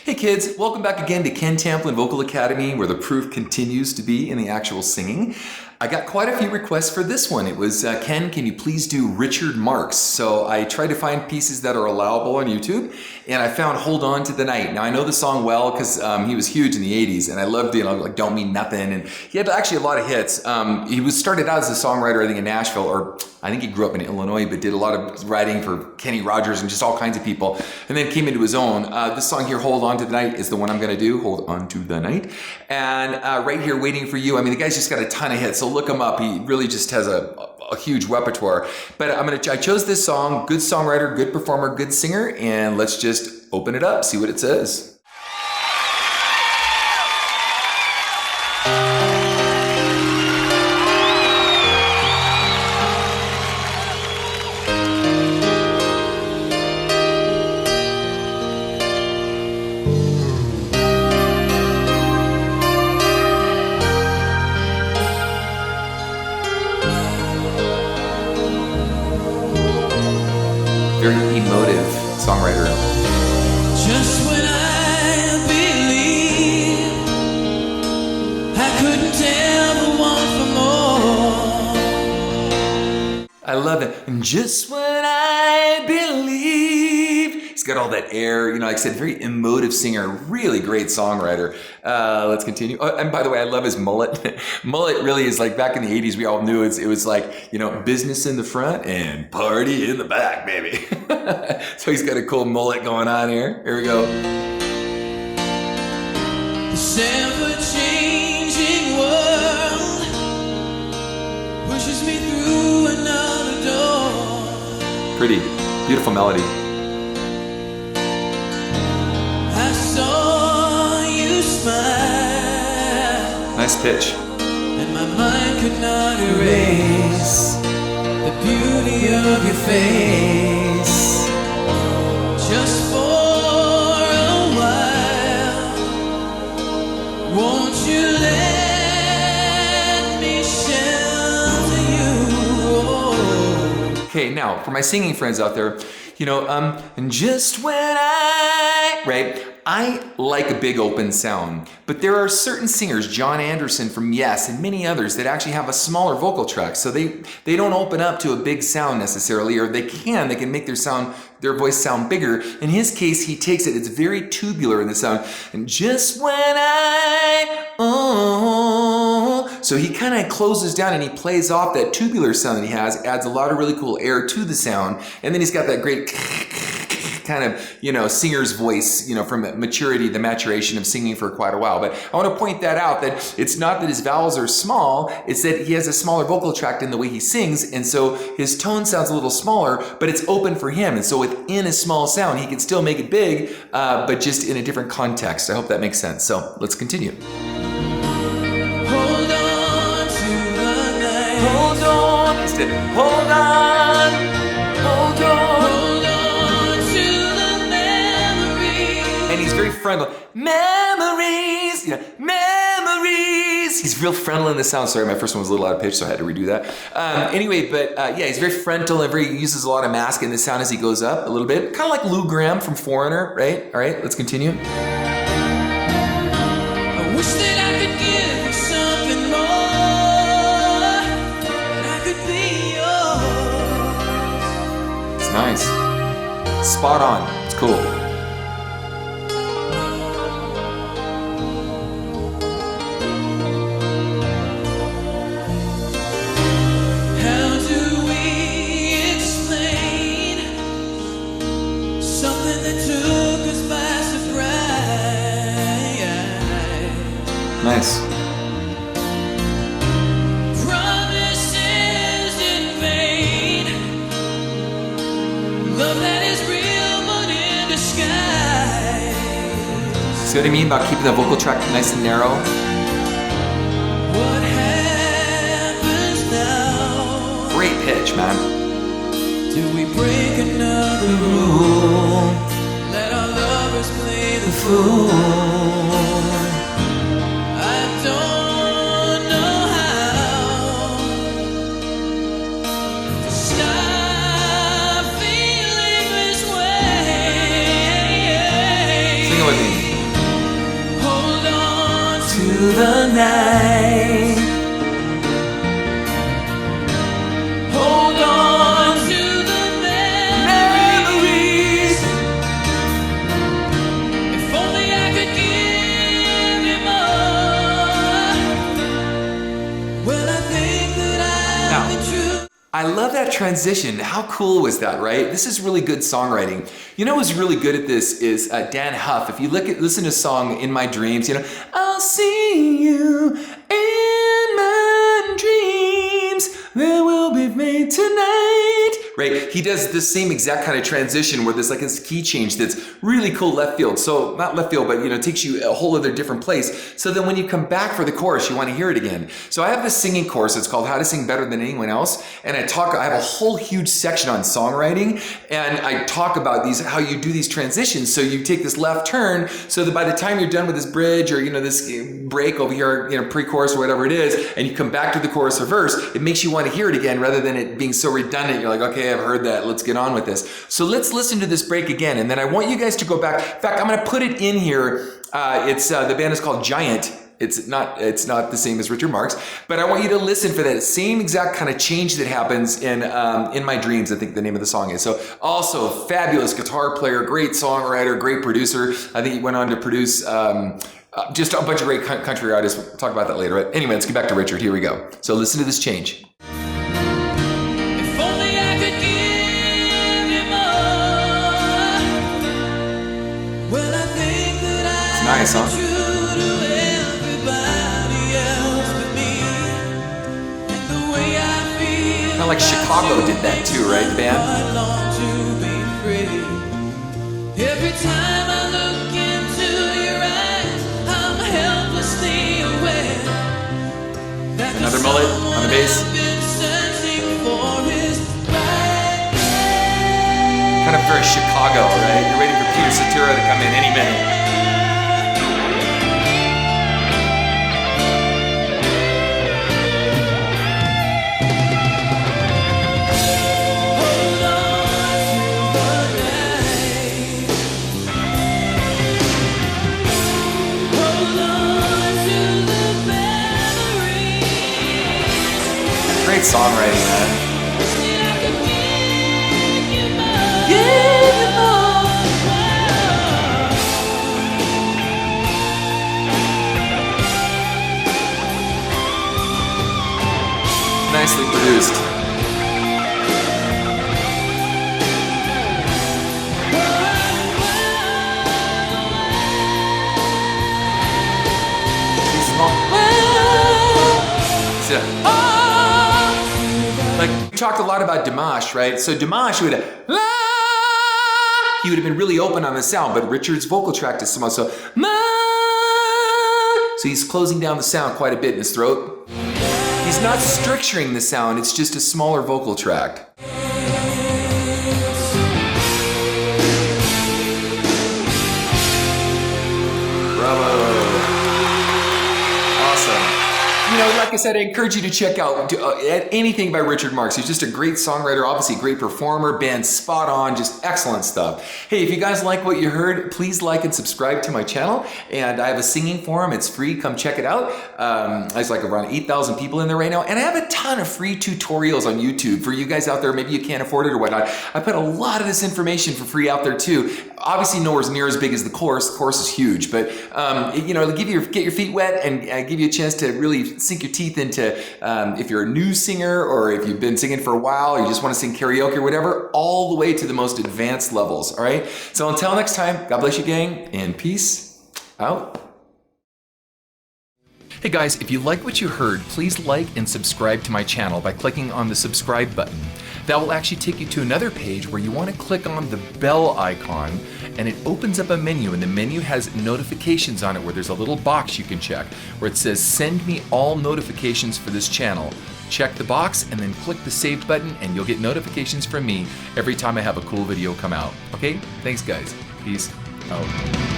Hey kids, welcome back again to Ken Tamplin Vocal Academy, where the proof continues to be in the actual singing. I got quite a few requests for this one. It was, Ken, can you please do Richard Marx? So I tried to find pieces that are allowable on YouTube, and I found Hold On to the Night. Now I know the song well because he was huge in the 80s, and I loved it, like Don't Mean Nothing, and he had actually a lot of hits. He was started out as a songwriter, I think, in Nashville, or I think he grew up in Illinois, but did a lot of writing for Kenny Rogers and just all kinds of people, and then came into his own. This song here, Hold On to the Night, is the one I'm gonna do, Hold On to the Night. And right here, Waiting for You, I mean, the guy's just got a ton of hits, so look him up. He really just has a huge repertoire. But I chose this song, good songwriter, good performer, good singer, and let's just open it up, see what it says. Very emotive songwriter. Just when I believed I couldn't ever want for more. I love it. And just when I believe. He's got all that air, you know, like I said, very emotive singer, really great songwriter. Let's continue. Oh, and by the way, I love his mullet. Mullet really is like back in the 80s, we all knew it was like, you know, business in the front and party in the back, baby. So he's got a cool mullet going on here. Here we go. This ever-changing world pushes me through another door. Pretty, beautiful melody. I saw you smile, Nice pitch. and my mind could not erase the beauty of your face. Just for a while, won't you let me shelter you? Okay, now for my singing friends out there, you know, and just when right? I like a big open sound, but there are certain singers, John Anderson from Yes and many others, that actually have a smaller vocal tract. So they don't open up to a big sound necessarily, or they can make their voice sound bigger. In his case, he takes it, it's very tubular in the sound. And just when so he kind of closes down and he plays off that tubular sound that he has, adds a lot of really cool air to the sound, and then he's got that great kind of, you know, singer's voice, you know, from maturity, the maturation of singing for quite a while. But I want to point that out, that it's not that his vowels are small, it's that he has a smaller vocal tract in the way he sings, and so his tone sounds a little smaller, but it's open for him, and so within a small sound, he can still make it big, but just in a different context. I hope that makes sense. So let's continue. Hold on to the night. Hold on, instead, hold on, hold on. Hold on to the memory. And he's very frontal. Memories, you know, memories. He's real frontal in the sound. Sorry, my first one was a little out of pitch, so I had to redo that. Anyway, but yeah, he's very frontal and he uses a lot of mask in the sound as he goes up a little bit. Kind of like Lou Gramm from Foreigner, right? All right, let's continue. I wish that I could give you something more, and I could be yours. It's nice. Spot on. It's cool. How do we explain something that took us by surprise? Nice. Promises in vain, love that is real but in disguise. See what I mean about keeping the vocal tract nice and narrow? What happens now? Great pitch, man. Do we break another rule? Let our lovers play the fool. I don't know how to stop feeling this way. Sing it with me. night. Hold on to the memories. If only I could give you more. Well, I think that I'm the truth. I love that transition. How cool was that, right? This is really good songwriting. You know who's really good at this is Dan Huff. If you listen to his song In My Dreams, I'll see you in my dreams, there will be made tonight. Right? He does the same exact kind of transition where there's like this key change that's really cool left field. So not left field, but it takes you a whole other different place. So then when you come back for the chorus, you want to hear it again. So I have this singing course. It's called How to Sing Better Than Anyone Else. And I have a whole huge section on songwriting. And I talk about how you do these transitions. So you take this left turn so that by the time you're done with this bridge or, this break over here, pre-chorus or whatever it is, and you come back to the chorus or verse, it makes you want to hear it again rather than it being so redundant. You're like, okay, I've heard that. Let's get on with this. So let's listen to this break again. And then I want you guys to go back. In fact, I'm going to put it in here. The band is called Giant. It's not the same as Richard Marx, but I want you to listen for that same exact kind of change that happens in My Dreams, I think the name of the song is. So also fabulous guitar player, great songwriter, great producer. I think he went on to produce just a bunch of great country artists. We'll talk about that later. But anyway, let's get back to Richard. Here we go. So listen to this change. If only I could give you more. Well, I think that It's nice, huh? Kind of like Chicago did that too, right, the band? Every time I look into your eyes, I'm helplessly aware that Another mullet on the bass. Kind of very Chicago, right? You're waiting for Peter Cetera to come in any minute. Great songwriting, man. Nicely produced. Like, we talked a lot about Dimash, right? So Dimash would he would have been really open on the sound, but Richard's vocal tract is small, so he's closing down the sound quite a bit in his throat. He's not structuring the sound, it's just a smaller vocal tract. Bravo. Awesome. Like I said, I encourage you to check out anything by Richard Marx. He's just a great songwriter, obviously a great performer, band spot on, just excellent stuff. Hey, if you guys like what you heard, please like and subscribe to my channel. And I have a singing forum. It's free. Come check it out. There's like around 8,000 people in there right now. And I have a ton of free tutorials on YouTube for you guys out there. Maybe you can't afford it or whatnot. I put a lot of this information for free out there too. Obviously nowhere near as big as the course. The course is huge, but it'll get your feet wet and give you a chance to really sink your teeth into if you're a new singer or if you've been singing for a while or you just want to sing karaoke or whatever, all the way to the most advanced levels. All right. So until next time, God bless you, gang, and peace out. Hey guys, if you like what you heard, please like and subscribe to my channel by clicking on the subscribe button. That will actually take you to another page where you want to click on the bell icon and it opens up a menu, and the menu has notifications on it where there's a little box you can check where it says send me all notifications for this channel. Check the box and then click the save button and you'll get notifications from me every time I have a cool video come out. Okay? Thanks guys. Peace out.